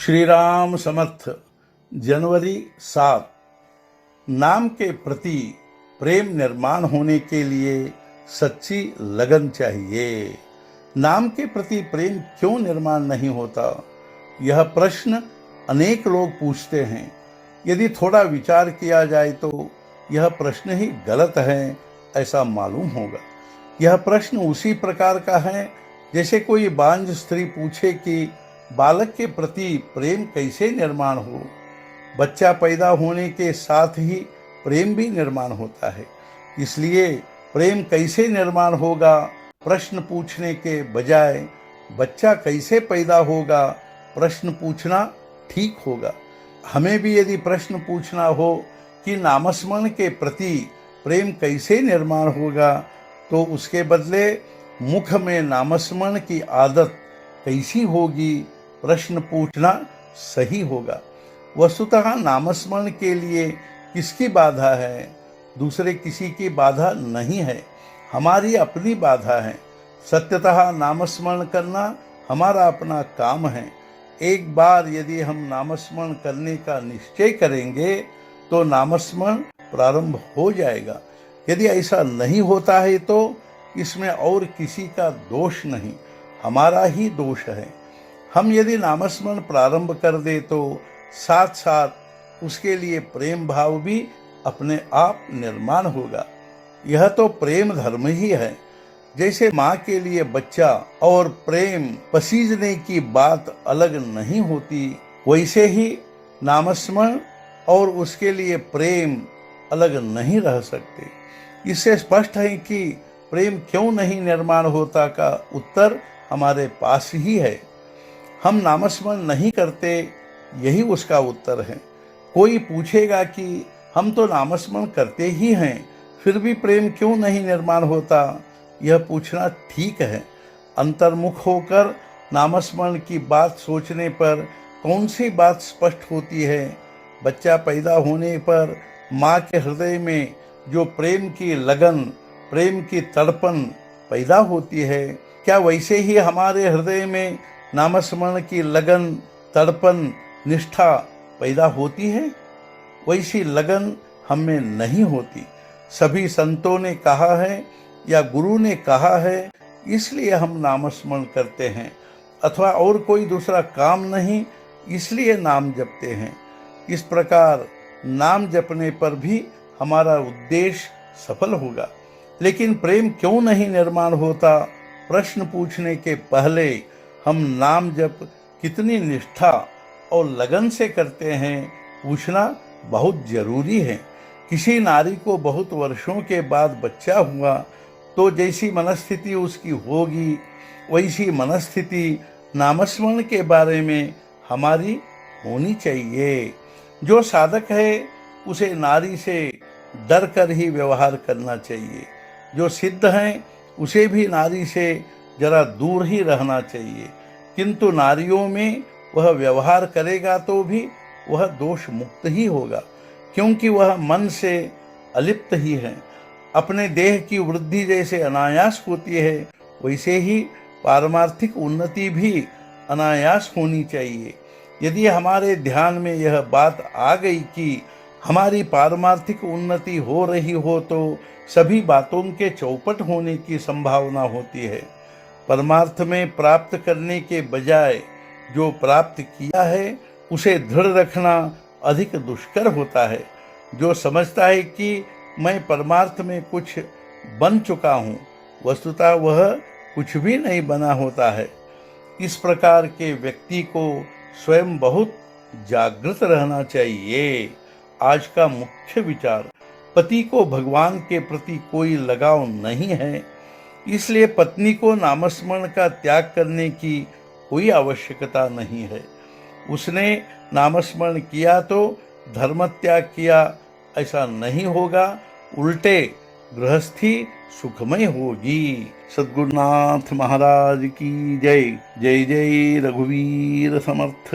श्री राम समर्थ। जनवरी 7। नाम के प्रति प्रेम निर्माण होने के लिए सच्ची लगन चाहिए। नाम के प्रति प्रेम क्यों निर्माण नहीं होता, यह प्रश्न अनेक लोग पूछते हैं। यदि थोड़ा विचार किया जाए तो यह प्रश्न ही गलत है ऐसा मालूम होगा। यह प्रश्न उसी प्रकार का है जैसे कोई बांझ स्त्री पूछे कि बालक के प्रति प्रेम कैसे निर्माण हो। बच्चा पैदा होने के साथ ही प्रेम भी निर्माण होता है, इसलिए प्रेम कैसे निर्माण होगा प्रश्न पूछने के बजाय बच्चा कैसे पैदा होगा प्रश्न पूछना ठीक होगा। हमें भी यदि प्रश्न पूछना हो कि नामस्मरण के प्रति प्रेम कैसे निर्माण होगा, तो उसके बदले मुख में नामस्मरण की आदत कैसी होगी प्रश्न पूछना सही होगा। वस्तुतः नामस्मरण के लिए किसकी बाधा है? दूसरे किसी की बाधा नहीं है, हमारी अपनी बाधा है। सत्यतः नामस्मरण करना हमारा अपना काम है। एक बार यदि हम नामस्मरण करने का निश्चय करेंगे तो नामस्मरण प्रारंभ हो जाएगा। यदि ऐसा नहीं होता है तो इसमें और किसी का दोष नहीं, हमारा ही दोष है। हम यदि नामस्मरण प्रारंभ कर दे तो साथ साथ उसके लिए प्रेम भाव भी अपने आप निर्माण होगा। यह तो प्रेम धर्म ही है। जैसे माँ के लिए बच्चा और प्रेम पसीजने की बात अलग नहीं होती, वैसे ही नामस्मरण और उसके लिए प्रेम अलग नहीं रह सकते। इससे स्पष्ट है कि प्रेम क्यों नहीं निर्माण होता का उत्तर हमारे पास ही है। हम नामस्मरण नहीं करते, यही उसका उत्तर है। कोई पूछेगा कि हम तो नामस्मरण करते ही हैं, फिर भी प्रेम क्यों नहीं निर्माण होता? यह पूछना ठीक है। अंतर्मुख होकर नामस्मरण की बात सोचने पर कौन सी बात स्पष्ट होती है? बच्चा पैदा होने पर माँ के हृदय में जो प्रेम की लगन, प्रेम की तड़पन पैदा होती है, क्या वैसे ही हमारे हृदय में नामस्मरण की लगन, तड़पन, निष्ठा पैदा होती है? वैसी लगन हम में नहीं होती। सभी संतों ने कहा है या गुरु ने कहा है, इसलिए हम नामस्मरण करते हैं, अथवा और कोई दूसरा काम नहीं इसलिए नाम जपते हैं। इस प्रकार नाम जपने पर भी हमारा उद्देश्य सफल होगा। लेकिन प्रेम क्यों नहीं निर्माण होता प्रश्न पूछने के पहले हम नाम जप कितनी निष्ठा और लगन से करते हैं पूछना बहुत जरूरी है। किसी नारी को बहुत वर्षों के बाद बच्चा हुआ तो जैसी मनस्थिति उसकी होगी, वैसी मनस्थिति नामस्मरण के बारे में हमारी होनी चाहिए। जो साधक है उसे नारी से डर कर ही व्यवहार करना चाहिए। जो सिद्ध हैं उसे भी नारी से जरा दूर ही रहना चाहिए। किंतु नारियों में वह व्यवहार करेगा तो भी वह दोष मुक्त ही होगा, क्योंकि वह मन से अलिप्त ही है। अपने देह की वृद्धि जैसे अनायास होती है, वैसे ही पारमार्थिक उन्नति भी अनायास होनी चाहिए। यदि हमारे ध्यान में यह बात आ गई कि हमारी पारमार्थिक उन्नति हो रही हो तो सभी बातों के चौपट होने की संभावना होती है। परमार्थ में प्राप्त करने के बजाय जो प्राप्त किया है उसे दृढ़ रखना अधिक दुष्कर होता है। जो समझता है कि मैं परमार्थ में कुछ बन चुका हूँ, वस्तुतः वह कुछ भी नहीं बना होता है। इस प्रकार के व्यक्ति को स्वयं बहुत जागृत रहना चाहिए। आज का मुख्य विचार, पति को भगवान के प्रति कोई लगाव नहीं है, इसलिए पत्नी को नामस्मरण का त्याग करने की कोई आवश्यकता नहीं है। उसने नामस्मरण किया तो धर्म त्याग किया ऐसा नहीं होगा, उल्टे गृहस्थी सुखमय होगी। सद्गुरुनाथ महाराज की जय। जय जय रघुवीर समर्थ।